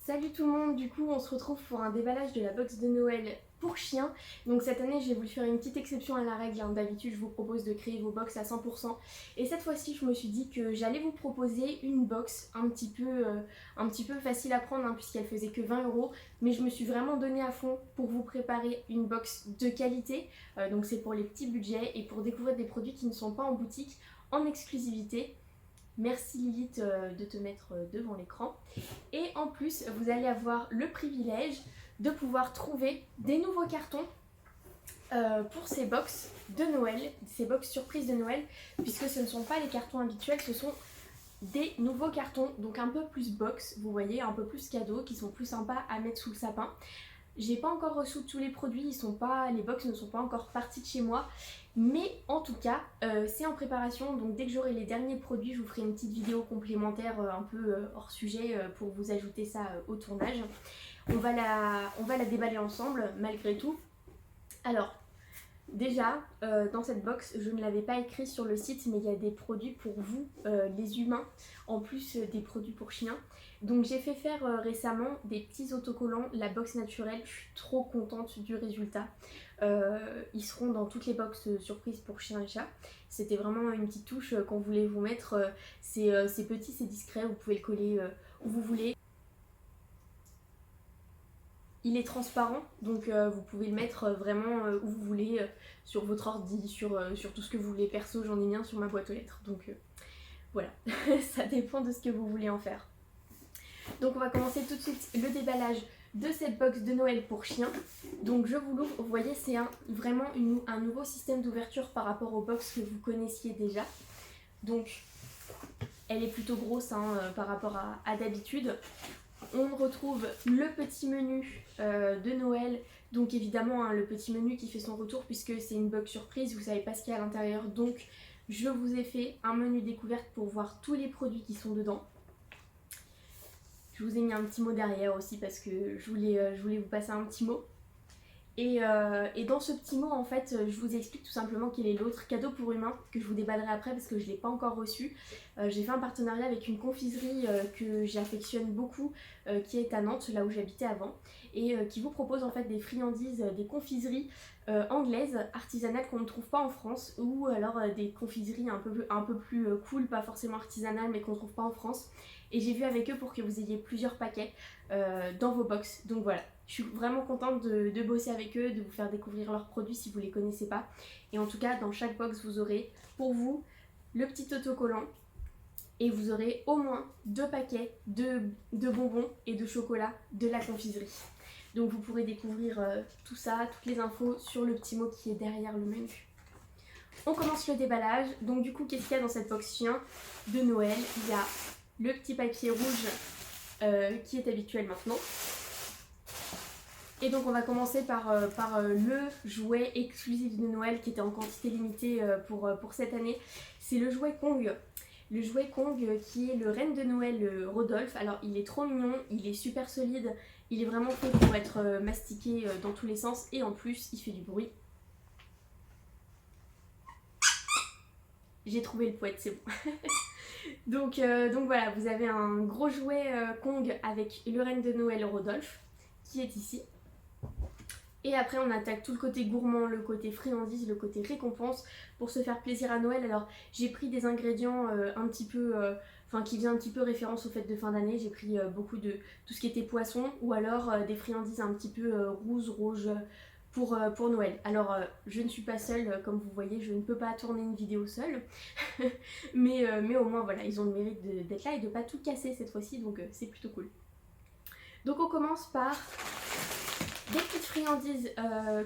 Salut tout le monde, du coup on se retrouve pour un déballage de la box de Noël pour chiens. Donc cette année j'ai voulu faire une petite exception à la règle, d'habitude je vous propose de créer vos box à 100%. Et cette fois-ci je me suis dit que j'allais vous proposer une box un petit peu facile à prendre puisqu'elle faisait que 20 €. Mais je me suis vraiment donné à fond pour vous préparer une box de qualité. Donc c'est pour les petits budgets et pour découvrir des produits qui ne sont pas en boutique en exclusivité. Merci Lilith de te mettre devant l'écran. Et en plus, vous allez avoir le privilège de pouvoir trouver des nouveaux cartons pour ces box de Noël, ces box surprises de Noël, puisque ce ne sont pas les cartons habituels, ce sont des nouveaux cartons, donc un peu plus box, vous voyez, un peu plus cadeaux, qui sont plus sympas à mettre sous le sapin. J'ai pas encore reçu tous les produits, les box ne sont pas encore partis de chez moi, mais en tout cas c'est en préparation, donc dès que j'aurai les derniers produits je vous ferai une petite vidéo complémentaire un peu hors sujet pour vous ajouter ça au tournage. On va la déballer ensemble malgré tout. Alors déjà, dans cette box, je ne l'avais pas écrit sur le site, mais il y a des produits pour vous, les humains, en plus des produits pour chiens. Donc j'ai fait faire récemment des petits autocollants, la box naturelle, je suis trop contente du résultat. Ils seront dans toutes les box surprises pour chiens et chats. C'était vraiment une petite touche qu'on voulait vous mettre. C'est petit, c'est discret, vous pouvez le coller où vous voulez. Il est transparent, donc vous pouvez le mettre vraiment où vous voulez, sur votre ordi, sur tout ce que vous voulez. Perso, j'en ai mis un sur ma boîte aux lettres, donc voilà, ça dépend de ce que vous voulez en faire. Donc on va commencer tout de suite le déballage de cette box de Noël pour chiens. Donc je vous l'ouvre, vous voyez c'est vraiment un nouveau système d'ouverture par rapport aux box que vous connaissiez déjà. Donc elle est plutôt grosse par rapport à d'habitude. On retrouve le petit menu de Noël, donc évidemment le petit menu qui fait son retour puisque c'est une box surprise, vous savez pas ce qu'il y a à l'intérieur, donc je vous ai fait un menu découverte pour voir tous les produits qui sont dedans. Je vous ai mis un petit mot derrière aussi parce que je voulais vous passer un petit mot. Et dans ce petit mot en fait je vous explique tout simplement quel est l'autre cadeau pour humains que je vous déballerai après parce que je ne l'ai pas encore reçu. J'ai fait un partenariat avec une confiserie que j'affectionne beaucoup qui est à Nantes, là où j'habitais avant, et qui vous propose en fait des friandises, des confiseries anglaises, artisanales qu'on ne trouve pas en France, ou alors des confiseries un peu plus cool, pas forcément artisanales mais qu'on ne trouve pas en France. Et j'ai vu avec eux pour que vous ayez plusieurs paquets dans vos box. Donc voilà, je suis vraiment contente de bosser avec eux, de vous faire découvrir leurs produits si vous ne les connaissez pas. Et en tout cas, dans chaque box, vous aurez pour vous le petit autocollant. Et vous aurez au moins 2 paquets de bonbons et de chocolat de la confiserie. Donc vous pourrez découvrir tout ça, toutes les infos sur le petit mot qui est derrière le menu. On commence le déballage. Donc du coup, qu'est-ce qu'il y a dans cette box chien de Noël? Il y a le petit papier rouge qui est habituel maintenant. Et donc on va commencer par le jouet exclusif de Noël qui était en quantité limitée pour cette année. C'est le jouet Kong. Le jouet Kong qui est le reine de Noël Rodolphe. Alors il est trop mignon, il est super solide, il est vraiment fait pour être mastiqué dans tous les sens et en plus il fait du bruit. J'ai trouvé le poète, c'est bon. donc voilà, vous avez un gros jouet Kong avec le reine de Noël Rodolphe qui est ici. Et après on attaque tout le côté gourmand, le côté friandise, le côté récompense pour se faire plaisir à Noël. Alors j'ai pris des ingrédients un petit peu, qui faisaient un petit peu référence aux fêtes de fin d'année. J'ai pris beaucoup de tout ce qui était poisson ou alors des friandises un petit peu rouges pour Noël. Alors je ne suis pas seule, comme vous voyez, je ne peux pas tourner une vidéo seule. mais au moins voilà, ils ont le mérite d'être là et de pas tout casser cette fois-ci, donc c'est plutôt cool. Donc on commence par des petites friandises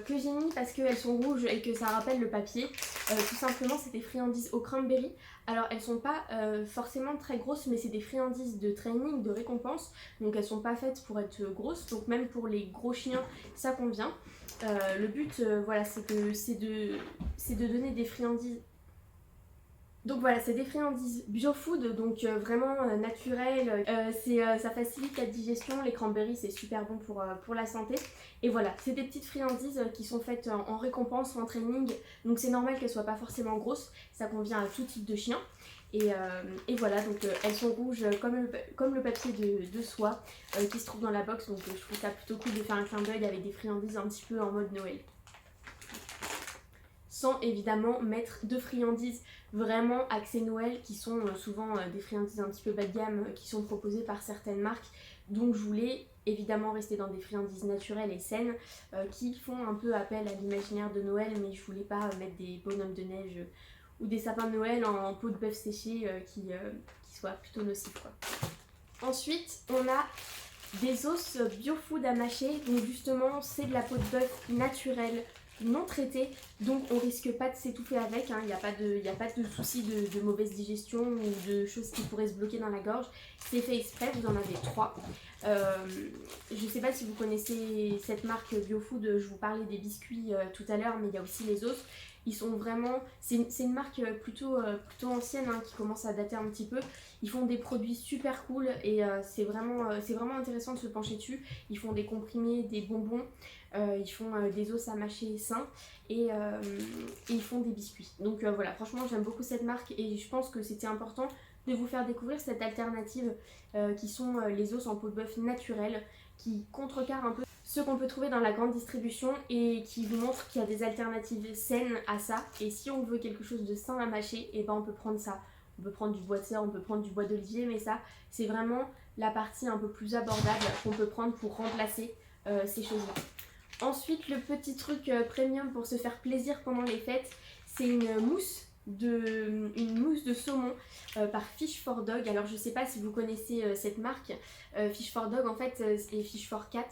que j'ai mis parce qu'elles sont rouges et que ça rappelle le papier. Tout simplement c'est des friandises au cranberry. Alors elles sont pas forcément très grosses, mais c'est des friandises de training, de récompense. Donc elles sont pas faites pour être grosses, donc même pour les gros chiens ça convient. Le but voilà, c'est de donner des friandises. Donc voilà, c'est des friandises bio-food, donc vraiment naturelles, ça facilite la digestion, les cranberries c'est super bon pour la santé. Et voilà, c'est des petites friandises qui sont faites en récompense, en training, donc c'est normal qu'elles soient pas forcément grosses, ça convient à tout type de chien. Et voilà, donc elles sont rouges comme le papier de soie qui se trouve dans la box. Donc je trouve ça plutôt cool de faire un clin d'œil avec des friandises un petit peu en mode Noël. Sans évidemment mettre de friandises vraiment axées Noël qui sont souvent des friandises un petit peu bas de gamme qui sont proposées par certaines marques. Donc je voulais évidemment rester dans des friandises naturelles et saines qui font un peu appel à l'imaginaire de Noël, mais je voulais pas mettre des bonhommes de neige ou des sapins de Noël en peau de bœuf séchée qui soient plutôt nocifs quoi. Ensuite on a des os biofood à mâcher, donc justement c'est de la peau de bœuf naturelle, non traitée, donc on risque pas de s'étouffer avec, il n'y a pas de souci de mauvaise digestion ou de choses qui pourraient se bloquer dans la gorge. C'est fait exprès, vous en avez 3. Je sais pas si vous connaissez cette marque Biofood, je vous parlais des biscuits tout à l'heure, mais il y a aussi les os. Ils sont vraiment... C'est une marque plutôt ancienne qui commence à dater un petit peu. Ils font des produits super cool et c'est vraiment intéressant de se pencher dessus. Ils font des comprimés, des bonbons, ils font des os à mâcher sains et ils font des biscuits. Donc voilà, franchement j'aime beaucoup cette marque et je pense que c'était important de vous faire découvrir cette alternative qui sont les os en peau de bœuf naturelle qui contrecarrent un peu ce qu'on peut trouver dans la grande distribution et qui vous montre qu'il y a des alternatives saines à ça. Et si on veut quelque chose de sain à mâcher, et ben on peut prendre ça. On peut prendre du bois de serre, on peut prendre du bois d'olivier, mais ça c'est vraiment la partie un peu plus abordable qu'on peut prendre pour remplacer ces choses-là. Ensuite le petit truc premium pour se faire plaisir pendant les fêtes, c'est une mousse de saumon par Fish for Dog. Alors je sais pas si vous connaissez cette marque. Fish for Dog en fait et Fish for Cat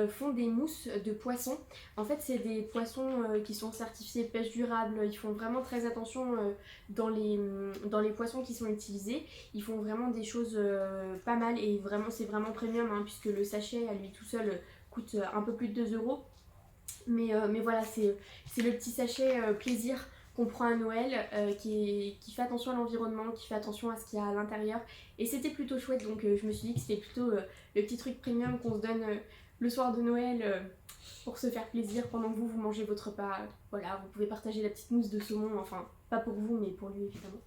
font des mousses de poissons. En fait c'est des poissons qui sont certifiés pêche durable. Ils font vraiment très attention dans les poissons qui sont utilisés. Ils font vraiment des choses pas mal et vraiment c'est vraiment premium puisque le sachet à lui tout seul coûte un peu plus de 2 €. Mais voilà, c'est le petit sachet plaisir qu'on prend à Noël, qui fait attention à l'environnement, qui fait attention à ce qu'il y a à l'intérieur. Et c'était plutôt chouette, donc je me suis dit que c'était plutôt le petit truc premium qu'on se donne le soir de Noël pour se faire plaisir pendant que vous mangez votre repas. Voilà, vous pouvez partager la petite mousse de saumon, enfin pas pour vous mais pour lui évidemment.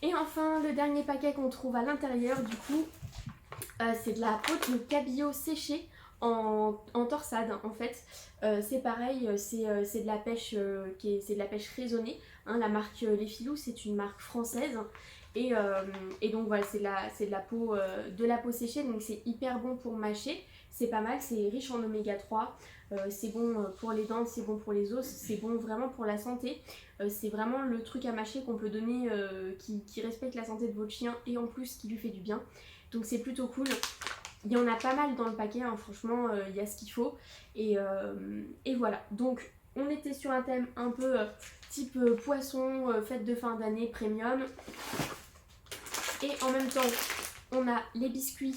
Et enfin le dernier paquet qu'on trouve à l'intérieur du coup, c'est de la peau de cabillaud séchée en torsade en fait. C'est pareil, c'est de la pêche c'est de la pêche raisonnée. La marque Les Filous, c'est une marque française. Et donc voilà, c'est de la peau séchée, donc c'est hyper bon pour mâcher. C'est pas mal, c'est riche en oméga 3, c'est bon pour les dents, c'est bon pour les os, c'est bon vraiment pour la santé. C'est vraiment le truc à mâcher qu'on peut donner qui respecte la santé de votre chien et en plus qui lui fait du bien. Donc c'est plutôt cool. Il y en a pas mal dans le paquet, franchement, il y a ce qu'il faut. Et voilà, donc on était sur un thème un peu type poisson, fête de fin d'année, premium. Et en même temps, on a les biscuits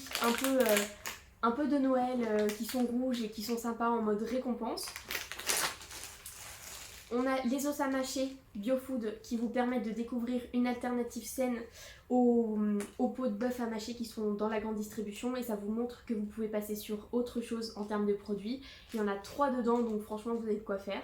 un peu de Noël qui sont rouges et qui sont sympas en mode récompense. On a les os à mâcher Biofood qui vous permettent de découvrir une alternative saine aux pots de bœuf à mâcher qui sont dans la grande distribution et ça vous montre que vous pouvez passer sur autre chose en termes de produits. Il y en a 3 dedans donc franchement vous avez de quoi faire.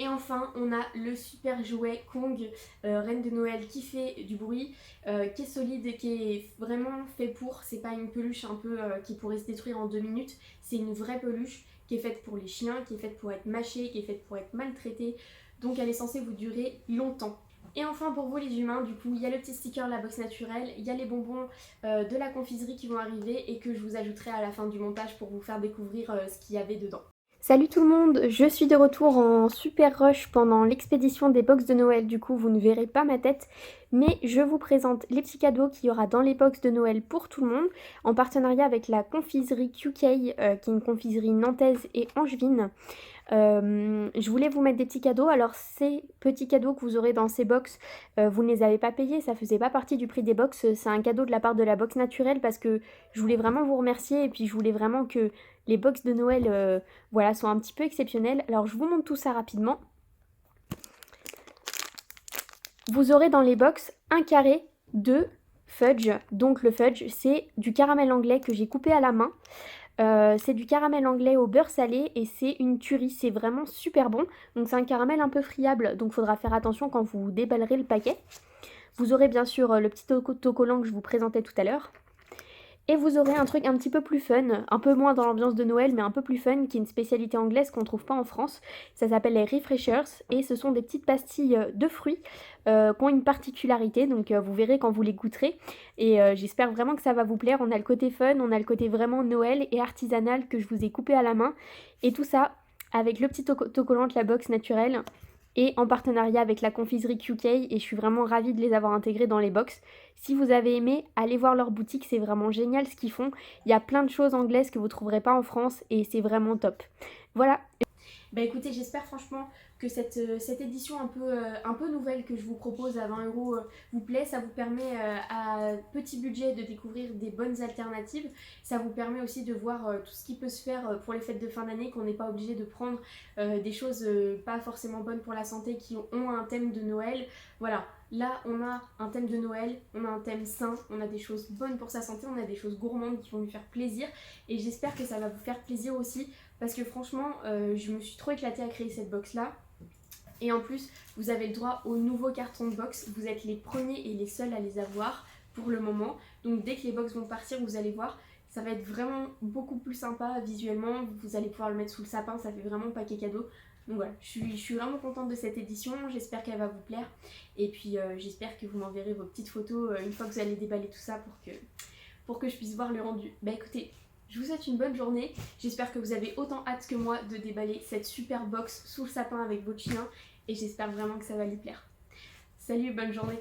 Et enfin on a le super jouet Kong, Reine de Noël qui fait du bruit, qui est solide et qui est vraiment fait pour, c'est pas une peluche un peu qui pourrait se détruire en 2 minutes, c'est une vraie peluche qui est faite pour les chiens, qui est faite pour être mâchée, qui est faite pour être maltraitée, donc elle est censée vous durer longtemps. Et enfin pour vous les humains, du coup, il y a le petit sticker La Box Naturelle, il y a les bonbons de la confiserie qui vont arriver et que je vous ajouterai à la fin du montage pour vous faire découvrir ce qu'il y avait dedans. Salut tout le monde, je suis de retour en super rush pendant l'expédition des box de Noël, du coup vous ne verrez pas ma tête, mais je vous présente les petits cadeaux qu'il y aura dans les box de Noël pour tout le monde, en partenariat avec la confiserie QK, qui est une confiserie nantaise et angevine. Je voulais vous mettre des petits cadeaux. Alors ces petits cadeaux que vous aurez dans ces box, vous ne les avez pas payés, ça faisait pas partie du prix des box, c'est un cadeau de la part de la box naturelle parce que je voulais vraiment vous remercier et puis je voulais vraiment que les box de Noël voilà, soient un petit peu exceptionnelles. Alors je vous montre tout ça rapidement. Vous aurez dans les box un carré de fudge, donc le fudge c'est du caramel anglais que j'ai coupé à la main. C'est du caramel anglais au beurre salé et c'est une tuerie, c'est vraiment super bon. Donc c'est un caramel un peu friable, donc faudra faire attention quand vous déballerez le paquet. Vous aurez bien sûr le petit autocollant que je vous présentais tout à l'heure. Et vous aurez un truc un petit peu plus fun, un peu moins dans l'ambiance de Noël, mais un peu plus fun, qui est une spécialité anglaise qu'on ne trouve pas en France. Ça s'appelle les Refreshers, et ce sont des petites pastilles de fruits qui ont une particularité, donc vous verrez quand vous les goûterez. Et j'espère vraiment que ça va vous plaire. On a le côté fun, on a le côté vraiment Noël et artisanal que je vous ai coupé à la main. Et tout ça avec le petit autocollant de la box naturelle et en partenariat avec la confiserie QK, et je suis vraiment ravie de les avoir intégrés dans les box. Si vous avez aimé, allez voir leur boutique, c'est vraiment génial ce qu'ils font. Il y a plein de choses anglaises que vous ne trouverez pas en France et c'est vraiment top. Voilà. Bah écoutez, j'espère franchement que cette édition un peu nouvelle que je vous propose à 20 € vous plaît. Ça vous permet à petit budget de découvrir des bonnes alternatives. Ça vous permet aussi de voir tout ce qui peut se faire pour les fêtes de fin d'année, qu'on n'est pas obligé de prendre des choses pas forcément bonnes pour la santé qui ont un thème de Noël. Voilà, là on a un thème de Noël, on a un thème sain, on a des choses bonnes pour sa santé, on a des choses gourmandes qui vont lui faire plaisir. Et j'espère que ça va vous faire plaisir aussi. Parce que franchement, je me suis trop éclatée à créer cette box là. Et en plus, vous avez le droit au nouveau carton de box. Vous êtes les premiers et les seuls à les avoir pour le moment. Donc dès que les box vont partir, vous allez voir, ça va être vraiment beaucoup plus sympa visuellement. Vous allez pouvoir le mettre sous le sapin, ça fait vraiment paquet cadeau. Donc voilà, je suis vraiment contente de cette édition. J'espère qu'elle va vous plaire. Et puis j'espère que vous m'enverrez vos petites photos une fois que vous allez déballer tout ça pour que je puisse voir le rendu. Bah écoutez, je vous souhaite une bonne journée. J'espère que vous avez autant hâte que moi de déballer cette super box sous le sapin avec votre chien. Et j'espère vraiment que ça va lui plaire. Salut, bonne journée.